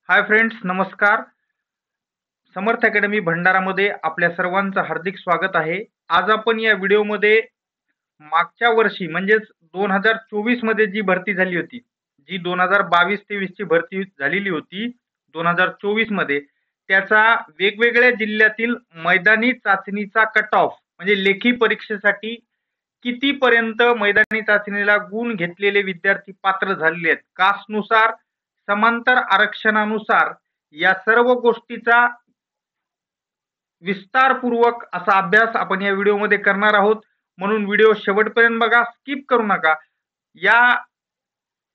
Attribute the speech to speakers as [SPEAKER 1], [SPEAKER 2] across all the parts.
[SPEAKER 1] Hi friends, नमस्कार. समर्थ academy भंडारामध्ये आपल्या सर्वांचं हार्दिक स्वागत आहे. आज आपण या व्हिडिओमध्ये मागच्या वर्षी म्हणजेच 2024 मध्ये जी भरती झाली होती, जी 2022-23 ची भरती झालेली होती 2024 मध्ये, त्याचा वेगवेगळ्या जिल्ह्यातील मैदानी चाचणीचा कट ऑफ म्हणजे लेखी परीक्षेसाठी कितीपर्यंत मैदानी चाचणीला गुण घेतलेले विद्यार्थी पात्र झालेले आहेत, कास्टनुसार, समांतर आरक्षणानुसार, या सर्व गोष्टीचा विस्तारपूर्वक असा अभ्यास आपण या व्हिडिओमध्ये करणार आहोत. म्हणून व्हिडिओ शेवटपर्यंत बघा, स्किप करू नका. या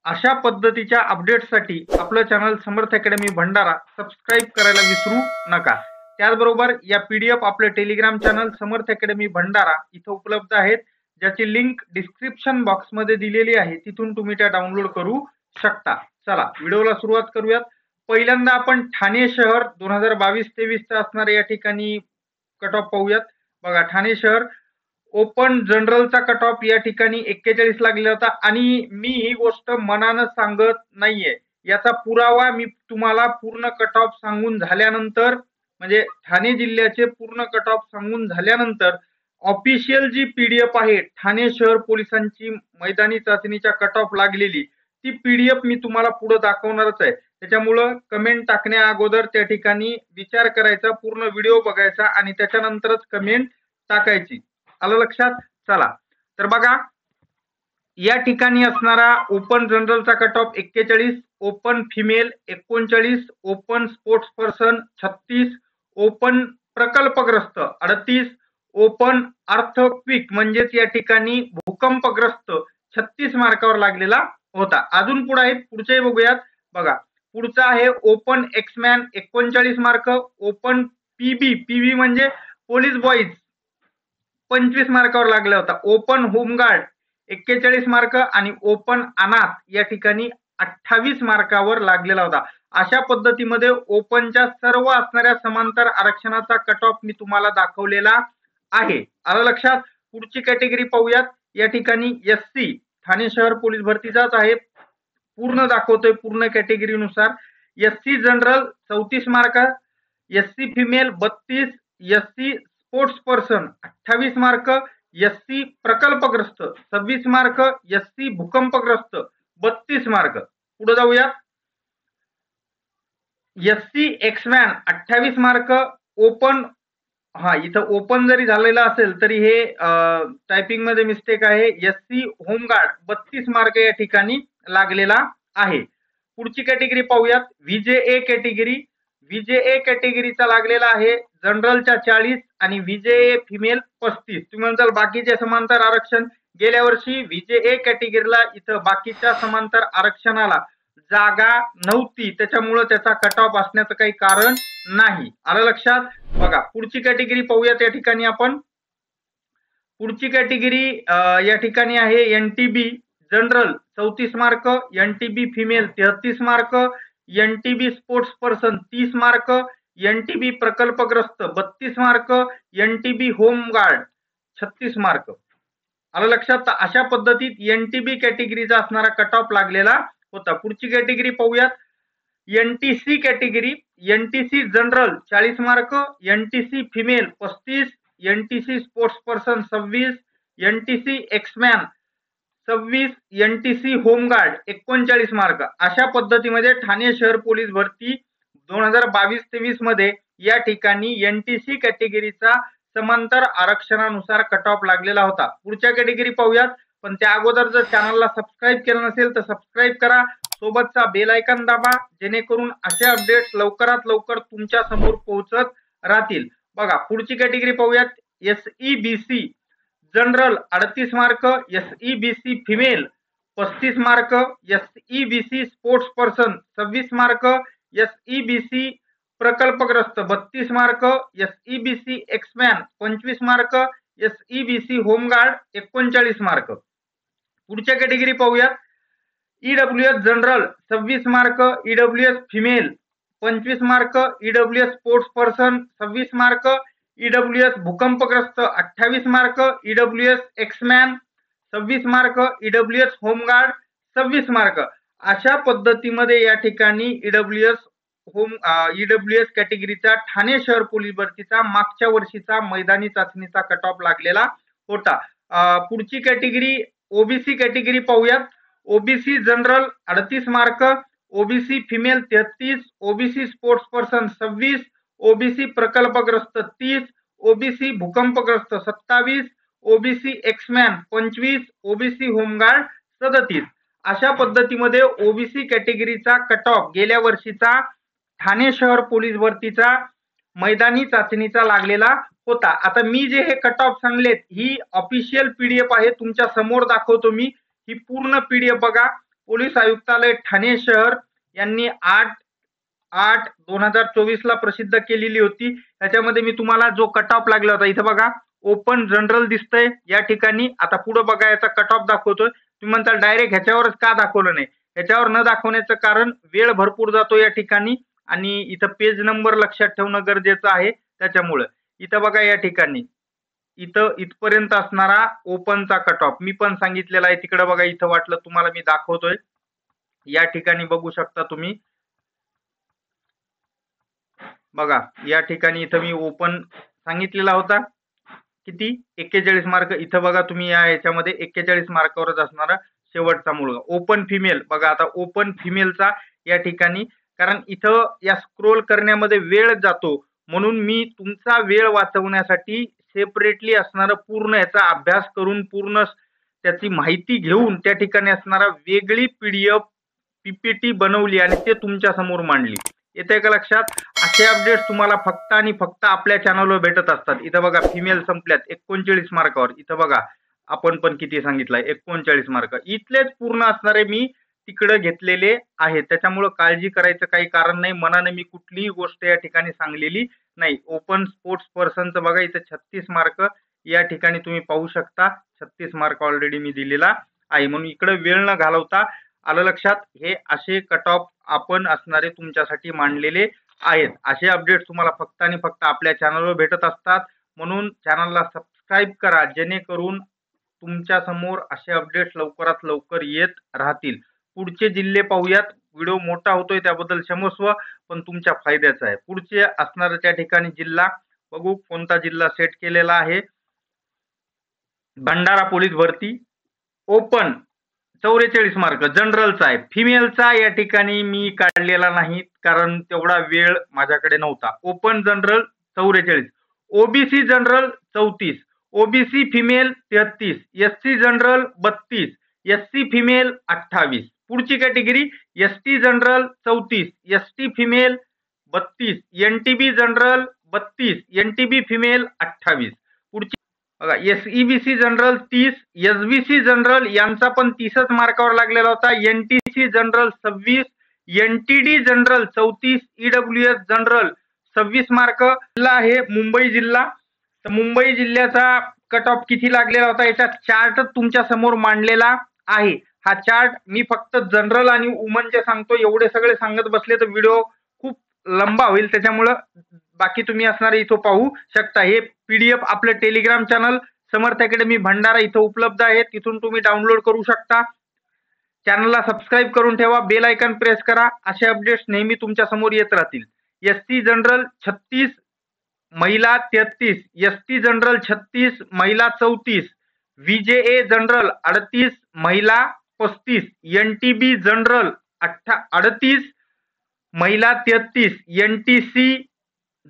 [SPEAKER 1] अशा पद्धतीच्या अपडेट्ससाठी आपलं चॅनल समर्थ अकॅडमी भंडारा सबस्क्राईब करायला विसरू नका. त्याचबरोबर या पीडीएफ आपलं टेलिग्राम चॅनल समर्थ अकॅडमी भंडारा इथं उपलब्ध आहेत, ज्याची लिंक डिस्क्रिप्शन बॉक्समध्ये दिलेली आहे. तिथून तुम्ही त्या डाउनलोड करू शकता. चला व्हिडिओला सुरुवात करूयात. पहिल्यांदा आपण ठाणे शहर 2022-23 चा असणार या ठिकाणी कट ऑफ पाहूयात. बघा, ठाणे शहर ओपन जनरलचा कट ऑफ या ठिकाणी 41 लागलेला होता. आणि मी ही गोष्ट मनानं सांगत नाहीये, याचा पुरावा मी तुम्हाला पूर्ण कट ऑफ सांगून झाल्यानंतर, म्हणजे ठाणे जिल्ह्याचे पूर्ण कट ऑफ सांगून झाल्यानंतर ऑफिशियल जी पीडीएफ आहे ठाणे शहर पोलिसांची मैदानी चाचणीच्या कट ऑफ लागलेली, ती पीडीएफ मी तुम्हाला पुढे दाखवणारच आहे. त्याच्यामुळं कमेंट टाकण्या अगोदर त्या ठिकाणी विचार करायचा, पूर्ण व्हिडिओ बघायचा आणि त्याच्यानंतरच कमेंट टाकायची. आलं लक्षात? चला तर बघा, या ठिकाणी असणारा ओपन जनरलचा cut off 41, open female 39, open sports person 36, open प्रकल्पग्रस्त 38, ओपन अर्थक्विक म्हणजेच या ठिकाणी भूकंपग्रस्त 36 मार्कावर लागलेला होता. अजून पुढे आहेत, पुढचे बघूयात. बघा, पुढचा आहे ओपन एक्समॅन 39 मार्क, ओपन पीबी म्हणजे पोलीस बॉईज 25 मार्कावर लागला होता, ओपन होमगार्ड 41 मार्क आणि ओपन अनाथ या ठिकाणी 28 मार्कावर लागलेला होता. अशा पद्धतीमध्ये ओपनच्या सर्व असणाऱ्या समांतर आरक्षणाचा कट ऑफ मी तुम्हाला दाखवलेला आहे. आलं लक्षात? पुढची कॅटेगरी पाहूयात. या ठिकाणी एससी ठाणे शहर पोलीस भरतीचाच आहे, पूर्ण दाखवतोय पूर्ण कॅटेगरीनुसार. SC general 34 mark, SC female 32, SC sports person 28 mark, SC प्रकल्पग्रस्त 26 मार्क, एससी भूकंपग्रस्त 32 मार्क. पुढे जाऊया. एससी एक्समॅन 28 मार्क, ओपन, इथं ओपन जरी झालेला असेल तरी हे टायपिंग मध्ये मिस्टेक आहे. एससी होमगार्ड 32 मार्क या ठिकाणी लागलेला आहे. पुढची कॅटेगरी पाहूयात. व्हीजेए कॅटेगरी, व्हीजेए कॅटेगरीचा लागलेला आहे जनरलच्या 40 आणि व्हीजेए फिमेल 35. तुम्ही म्हणताल बाकीचे समांतर आरक्षण, गेल्या वर्षी व्हीजेए कॅटेगरीला इथं बाकीच्या समांतर आरक्षणाला जागा नव्हती, त्याच्यामुळे त्याचा कट ऑफ असण्याचं काही कारण नाही. आलं लक्षात? बघा, पुढची कॅटेगरी पाहूयात. या ठिकाणी आपण पुढची कॅटेगरी या ठिकाणी आहे NTB general 34 mark, NTB female 33 mark, NTB sports person 30 mark, NTB प्रकल्पग्रस्त 32 मार्क, एनटीबी होमगार्ड 36 मार्क. आलं लक्षात? अशा पद्धतीत एनटीबी कॅटेगरीचा असणारा कट ऑफ लागलेला होता. पुढची कॅटेगरी पाहूयात. NTC category, NTC general 40 mark, NTC female 35, NTC sports person 26, NTC ex man 26, NTC home guard 39 mark. अशा पद्धतीमध्ये ठाणे शहर पोलीस भरती 2022-23 मध्ये या ठिकाणी एनटीसी कॅटेगरीचा समांतर आरक्षणानुसार कट ऑफ लागलेला होता. पुढच्या कॅटेगरी पाहूयात, पण त्या अगोदर जर चॅनलला सबस्क्राईब केलं नसेल तर सबस्क्राईब करा, सोबतचा बेल आयकॉन दाबा, जेणेकरून असे अपडेट्स लवकरात लवकर तुमच्या समोर पोहोचत राहतील. बघा, पुढची कॅटेगरी पाहूयात. SEBC general 38 mark, SEBC female 35 mark, SEBC sports person 26 mark, SEBC प्रकल्पग्रस्त 32 mark, SEBC ex man 25 mark, SEBC home guard 39 mark. पुढच्या कॅटेगरी पाहूयात. EWS general 26 mark, EWS female 25 mark, EWS sports person 26 mark, EWS भूकंपग्रस्त 28 mark, EWS ex man 26 mark, EWS home guard 26 mark. अशा पद्धतीमध्ये या ठिकाणी EWS home EWS कॅटेगरीचा ठाणे शहर पोलीस भरतीचा मागच्या वर्षीचा मैदानी चाचणीचा कट ऑफ लागलेला होता. पुढची कॅटेगरी ओबीसी कॅटेगरी पाहूयात. OBC general 38 mark, OBC female 33, OBC sports person 26, OBC प्रकल्पग्रस्त 30, ओबीसी भूकंपग्रस्त 27, ओबीसी एक्समॅन 25, ओबीसी होमगार्ड 37. अशा पद्धतीमध्ये ओबीसी कॅटेगरीचा कट ऑफ गेल्या वर्षीचा ठाणे शहर पोलीस भरतीचा मैदानी चाचणीचा लागलेला होता. आता मी जे हे कट ऑफ सांगलेत ही ऑफिशियल पीडीएफ आहे, तुमच्या समोर दाखवतो मी. ही पूर्ण पीडीएफ बघा. पोलीस आयुक्तालय ठाणे शहर यांनी 8/8/2024 ला प्रसिद्ध केलेली होती. त्याच्यामध्ये मी तुम्हाला जो कट ऑफ लागला होता इथं बघा, ओपन जनरल दिसतंय या ठिकाणी. आता पुढे बघा याचा कट ऑफ दाखवतोय. तुम्ही म्हणता डायरेक्ट ह्याच्यावरच का दाखवलं नाही? ह्याच्यावर न दाखवण्याचं कारण वेळ भरपूर जातो या ठिकाणी आणि इथं पेज नंबर लक्षात ठेवणं गरजेचं आहे. त्याच्यामुळे इथं बघा या ठिकाणी इथं इथपर्यंत असणारा ओपनचा कट ऑफ मी पण सांगितलेला आहे. तिकडे बघा इथं वाटलं तुम्हाला मी दाखवतोय. या ठिकाणी बघू शकता तुम्ही. बघा या ठिकाणी इथं मी ओपन सांगितलेला होता. किती 41 मार्क. इथं बघा तुम्ही या ह्याच्यामध्ये 41 मार्कावरच असणारा शेवटचा मुलगा. ओपन फिमेल बघा. आता ओपन फिमेलचा या ठिकाणी कारण इथं या स्क्रोल करण्यामध्ये वेळ जातो म्हणून मी तुमचा वेळ वाचवण्यासाठी सेपरेटली असणारा पूर्ण याचा अभ्यास करून पूर्ण त्याची माहिती घेऊन त्या ठिकाणी असणारा वेगळी पीडीएफ पीपीटी बनवली आणि ते तुमच्या समोर मांडली. येते का लक्षात? असे अपडेट्स तुम्हाला फक्त आणि फक्त आपल्या चॅनलवर भेटत असतात. इथं बघा फिमेल संपल्यात 39 मार्कावर. इथं बघा आपण पण किती सांगितलंय 39 मार्क. इथलेच पूर्ण असणारे मी तिकडे घेतलेले आहेत. त्याच्यामुळे काळजी करायचं काही कारण नाही. मनाने मी कुठलीही गोष्ट या ठिकाणी सांगलेली नाही. ओपन स्पोर्ट्स पर्सनचं बघा इथं 36 मार्क या ठिकाणी तुम्ही पाहू शकता. 36 मार्क ऑलरेडी मी दिलेला आहे. म्हणून इकडे वेळ न घालवता आलं लक्षात. हे असे कट ऑफ आपण असणारे तुमच्यासाठी मांडलेले आहेत. असे अपडेट्स तुम्हाला फक्त आणि फक्त आपल्या चॅनलवर भेटत असतात. म्हणून चॅनलला सबस्क्राईब करा जेणेकरून तुमच्या समोर असे अपडेट्स लवकरात लवकर येत राहतील. पुढचे जिल्हे पाहूयात. व्हिडिओ मोठा होतोय त्याबद्दल क्षमस्व, पण तुमच्या फायद्याचा आहे. पुढचे असणारे त्या ठिकाणी जिल्हा बघू कोणता जिल्हा सेट केलेला आहे. भंडारा पोलीस भरती ओपन 44 मार्क जनरलचा आहे. फिमेलचा या ठिकाणी मी काढलेला नाही कारण तेवढा वेळ माझ्याकडे नव्हता. Open general 44, OBC general 34, OBC female 33, SC general 32, SC female 28. पुढची category ST general 34, ST female 32, NTB general 32, NTB female 28. पुढची बघा एसईबीसी जनरल 30, एसबीसी जनरल यांचा पण 30च मार्कावर लागलेला होता. NTC general 26, NTD general 34, EWS general 26 mark. जिल्हा आहे मुंबई जिल्हा. तर मुंबई जिल्ह्याचा कट ऑफ किती लागलेला होता याचा चार्ट तुमच्या समोर मांडलेला आहे. हा चार्ट मी फक्त जनरल आणि वुमनचे सांगतो. एवढे सगळे सांगत बसले तर व्हिडिओ खूप लंबा होईल. त्याच्यामुळं बाकी तुम्ही असणारे इथं पाहू शकता. हे पीडीएफ आपलं टेलिग्राम चॅनल समर्थ अकॅडमी भंडारा इथं उपलब्ध आहे. तिथून तुम्ही डाउनलोड करू शकता. चॅनलला सबस्क्राईब करून ठेवा. बेल आयकॉन प्रेस करा. असे अपडेट्स नेहमी तुमच्या समोर येत राहतील. एससी जनरल 36, महिला 33, एसटी जनरल 36, महिला 34, व्हीजेए जनरल 38, महिला 35, एनटीबी जनरल 38, महिला 33, एनटीसी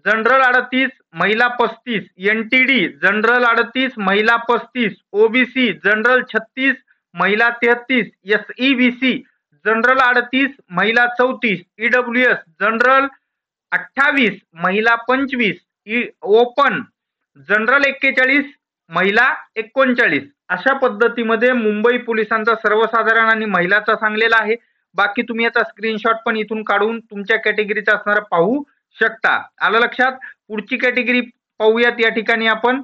[SPEAKER 1] जनरल 38, महिला 35, एनटीडी जनरल 38, महिला 35, ओबीसी जनरल 36, महिला 33, एसईबीसी जनरल 38, महिला 34, ईडब्ल्यूएस जनरल 28, महिला 25, ओपन जनरल 41, महिला 39. अशा पद्धतीमध्ये मुंबई पोलिसांचा सर्वसाधारण आणि महिलाचा सांगलेला आहे. बाकी तुम्ही याचा स्क्रीनशॉट पण इथून काढून तुमच्या कॅटेगरीचा असणारा पाहू शकता. आलं लक्षात? पुढची कॅटेगरी पाहूयात. या ठिकाणी आपण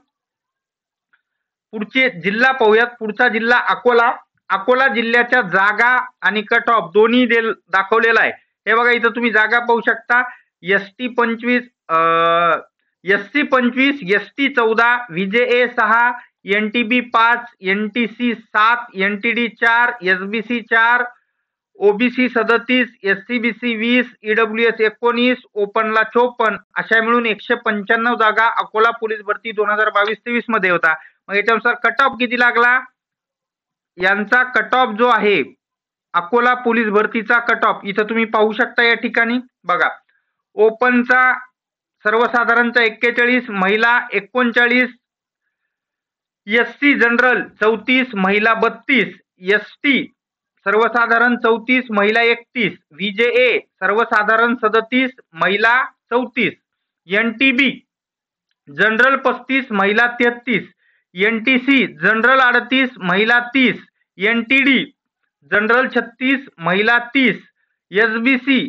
[SPEAKER 1] पुढचे जिल्हा पाहूयात. पुढचा जिल्हा अकोला. अकोला जिल्ह्याच्या जागा आणि कट ऑफ दोन्ही दाखवलेला आहे. हे बघा इथं तुम्ही जागा पाहू शकता. ST 25, SC 25, ST 14, व्हीजेए 6, NTB 5, NTC 7, NTD 4, SBC 4, OBC 37, SCBC 20, EWS 19, ओपनला 54 अशा मिळून 195 जागा अकोला पोलीस भरती 2022-23 मध्ये होता. मग याच्यानुसार कट ऑफ किती लागला? यांचा कट ऑफ जो आहे अकोला पोलीस भरतीचा कट ऑफ इथं तुम्ही पाहू शकता या ठिकाणी बघा. ओपनचा सर्वसाधारणचा 41, महिला 39, एससी जनरल 34, महिला 32, एसटी सर्वसाधारण 34, महिला 31, व्हीजेए सर्वसाधारण 37, महिला 34, एनटीबी जनरल 35, महिला 33, एनटीसी जनरल 38, महिला 30, एनटीडी जनरल 36, महिला 30, एसबीसी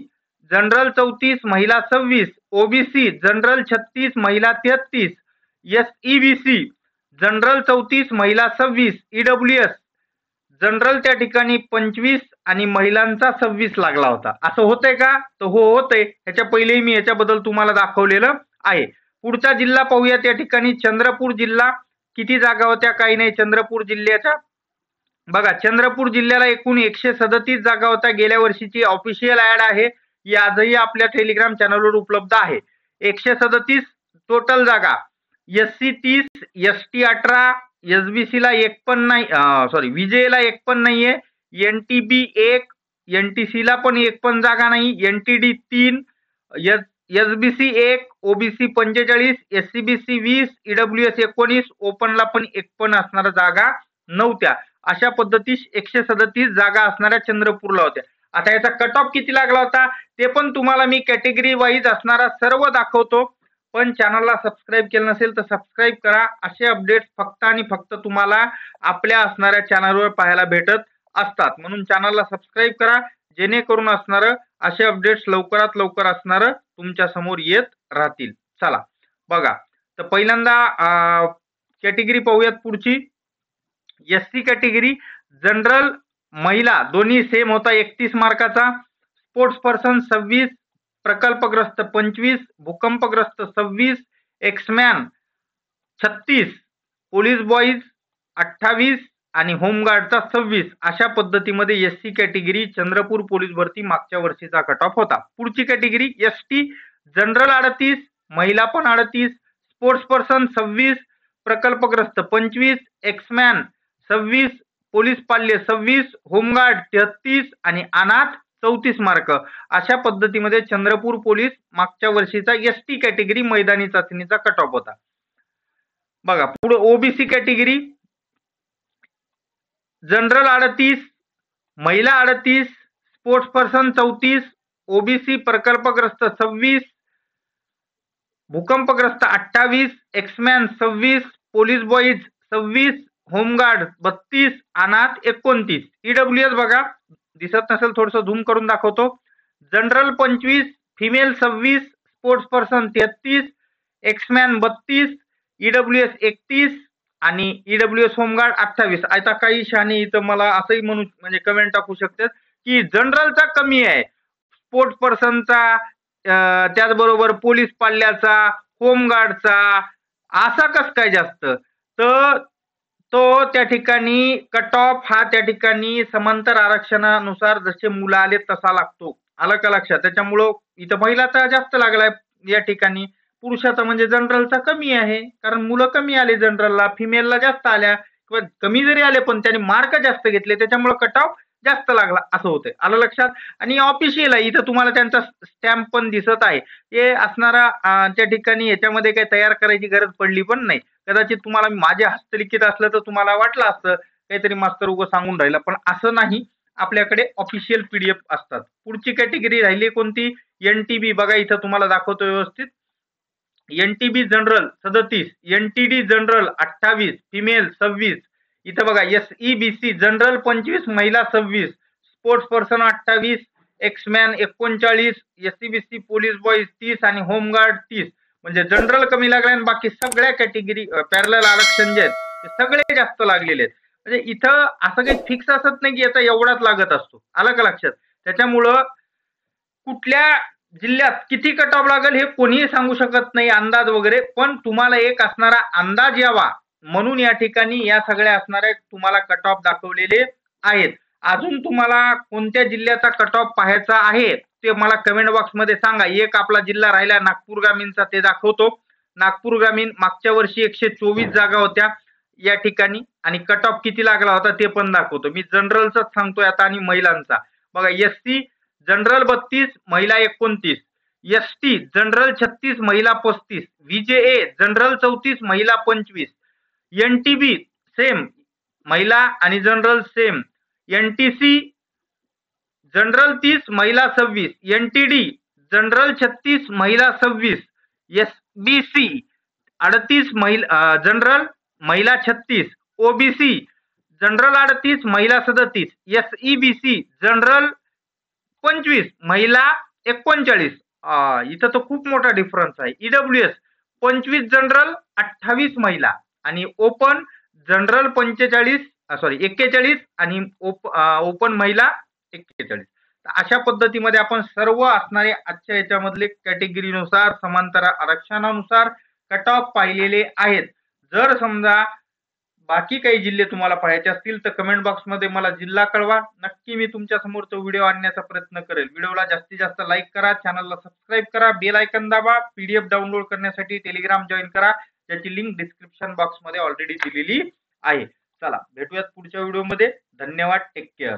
[SPEAKER 1] जनरल 34, महिला 26, ओबीसी जनरल 36, महिला 33, एसईबीसी जनरल 34, महिला 26, ईडब्ल्यूएस जनरल त्या ठिकाणी 25 आणि महिलांचा 26 लागला होता. असं होतंय का? तर हो होतंय. ह्याच्या पहिलेही मी याच्याबद्दल तुम्हाला दाखवलेलं आहे. पुढचा जिल्हा पाहूया. त्या ठिकाणी चंद्रपूर जिल्हा किती जागा होत्या? काही नाही. चंद्रपूर जिल्ह्याच्या बघा, चंद्रपूर जिल्ह्याला एकूण 137 जागा होत्या. गेल्या वर्षीची ऑफिशियल ऍड आहे, ही आजही आपल्या टेलिग्राम चॅनलवर उपलब्ध आहे. 137 टोटल जागा. एससी 30, एसटी 18, एसबीसी ला एक पण नाही, सॉरी व्हीजेला एक पण नाहीये, एनटीबी 1, एनटीसी ला पण एक पण जागा नाही, NTD 3, SBC 1, OBC 45, SCBC 20, EWS 19, ओपनला पण एक पण असणाऱ्या जागा नव्हत्या. अशा पद्धतीस 137 जागा असणाऱ्या चंद्रपूरला होत्या. आता याचा कट ऑफ किती लागला होता ते पण तुम्हाला मी कॅटेगरी वाईज असणारा सर्व दाखवतो. पण चॅनलला सबस्क्राईब केलं नसेल तर सबस्क्राईब करा. असे अपडेट्स फक्त आणि फक्त तुम्हाला आपल्या असणाऱ्या चॅनलवर पाहायला भेटत असतात. म्हणून चॅनलला सबस्क्राईब करा, जेणेकरून असणारं असे अपडेट्स लवकरात लवकर असणारं तुमच्या समोर येत राहतील. चला बघा, तर पहिल्यांदा कॅटेगरी पाहूयात पुढची. एससी कॅटेगरी जनरल महिला दोन्ही सेम होता 31 मार्काचा. स्पोर्ट्स पर्सन 26, प्रकल्पग्रस्त 25, भूकंपग्रस्त 26, एक्समॅन 36, पोलीस बॉईज 28 आणि होमगार्डचा 26 अशा पद्धतीमध्ये एससी कॅटेगरी चंद्रपूर पोलीस भरती मागच्या वर्षीचा कट ऑफ होता. पुढची कॅटेगरी एसटी जनरल 38, महिला पण 38, स्पोर्ट्स पर्सन 26, प्रकल्पग्रस्त 25, एक्समॅन 26, पोलीस पाल्य 26, होमगार्ड 33 आणि अनाथ 34 मार्क. अशा पद्धतीमध्ये चंद्रपूर पोलीस मागच्या वर्षीचा एसटी कॅटेगरी मैदानी चाचणीचा कट ऑफ होता. बघा पुढे ओबीसी कॅटेगरी जनरल 38, महिला 38, स्पोर्ट्स पर्सन 34, ओबीसी प्रकल्पग्रस्त 26, भूकंपग्रस्त 28, एक्समॅन 26, पोलीस बॉईज 26, होमगार्ड 32, अनाथ 29. ईडब्ल्यूएस बघा, दिसत नसेल थोडंसं झूम करून दाखवतो. General 25, female 26, sports person 33, एक्समॅन 32, EWS 31 आणि ईडब्ल्यूएस होमगार्ड 28. आता काही शाने इथं मला असंही म्हणून म्हणजे कमेंट टाकू शकतात की जनरलचा कमी आहे, स्पोर्ट्स पर्सनचा, त्याचबरोबर पोलीस पाल्याचा, होमगार्डचा असा कस काय जास्त. तर तो त्या ठिकाणी कट ऑफ हा त्या ठिकाणी समांतर आरक्षणानुसार जसे मुलं आले तसा लागतो. आलं का लक्षात? त्याच्यामुळं इथं महिलाचा जास्त लागलाय या ठिकाणी, पुरुषाचा म्हणजे जनरलचा कमी आहे, कारण मुलं कमी आले जनरलला, फिमेलला जास्त आल्या किंवा कमी जरी आले पण त्यांनी मार्क जास्त घेतले त्याच्यामुळे कट ऑफ जास्त लागला असं होतंय. आलं लक्षात? आणि ऑफिशियल आहे, इथं तुम्हाला त्यांचा स्टॅम्प पण दिसत आहे. हे असणारा त्या ठिकाणी याच्यामध्ये काही तयार करायची गरज पडली पण नाही. कदाचित तुम्हाला माझे हस्तलिखित असलं तर तुम्हाला वाटलं असतं काहीतरी मास्तर उगं सांगून राहिला, पण असं नाही. आपल्याकडे ऑफिशियल पीडीएफ असतात. पुढची कॅटेगरी राहिली कोणती? एनटीबी. बघा इथं तुम्हाला दाखवतो व्यवस्थित. NTB general 37, NTD general 28, female 26. इथं बघा एसईबीसी जनरल 25, महिला 26, sports person 28, एक्समॅन 39, SEBC police boys 30 आणि होमगार्ड 30. म्हणजे जनरल कमी लागले आणि बाकी सगळ्या कॅटेगरी पॅरलल आरक्षण जे आहेत ते सगळे जास्त लागलेले आहेत. म्हणजे इथं असं काही फिक्स असत नाही की याचा एवढाच लागत असतो. आलं का लक्षात? त्याच्यामुळं कुठल्या जिल्ह्यात किती कट ऑफ लागेल हे कोणीही सांगू शकत नाही अंदाज वगैरे, पण तुम्हाला एक असणारा अंदाज यावा म्हणून या ठिकाणी या सगळ्या असणाऱ्या तुम्हाला कट ऑफ दाखवलेले आहेत. अजून तुम्हाला कोणत्या जिल्ह्याचा कट ऑफ पाहायचा आहे ते मला कमेंट बॉक्समध्ये सांगा. एक आपला जिल्हा राहिला नागपूर ग्रामीणचा, ते दाखवतो. नागपूर ग्रामीण मागच्या वर्षी 124 जागा होत्या या ठिकाणी आणि कट ऑफ किती लागला होता ते पण दाखवतो. मी जनरलचाच सांगतोय आता आणि महिलांचा. बघा, एससी जनरल 32, महिला 29, एसटी जनरल 36, महिला 35, व्हीजेए जनरल 34, महिला 25, एनटीबी सेम महिला आणि जनरल सेम, एनटीसी जनरल 30, महिला 26, एनटीडी जनरल 36, महिला 26, एसबीसी 38, जनरल महिला 36, ओबीसी जनरल 38, महिला 37, एसईबीसी जनरल 25, महिला 39. इथं तर खूप मोठा डिफरन्स आहे. ईडब्ल्यूएस 25 जनरल, 28 महिला आणि ओपन जनरल 41 आणि ओपन महिला 41. अशा पद्धतीमध्ये आपण सर्व असणारे आजच्या याच्यामधले कॅटेगरीनुसार समांतर आरक्षणानुसार कट ऑफ पाहिलेले आहेत. जर समजा बाकी काही जिल्हे तुम्हाला पाहायचे असतील तर कमेंट बॉक्समध्ये मला जिल्हा कळवा. नक्की मी तुमच्या समोर तो व्हिडिओ आणण्याचा प्रयत्न करेल. व्हिडिओला जास्तीत जास्त लाईक करा, चॅनलला सबस्क्राईब करा, बेल आयकन दाबा, पीडीएफ डाउनलोड करण्यासाठी टेलिग्राम जॉईन करा, ज्याची लिंक डिस्क्रिप्शन बॉक्समध्ये ऑलरेडी दिलेली आहे. चला भेटूयात पुढच्या व्हिडिओमध्ये. धन्यवाद. Take care.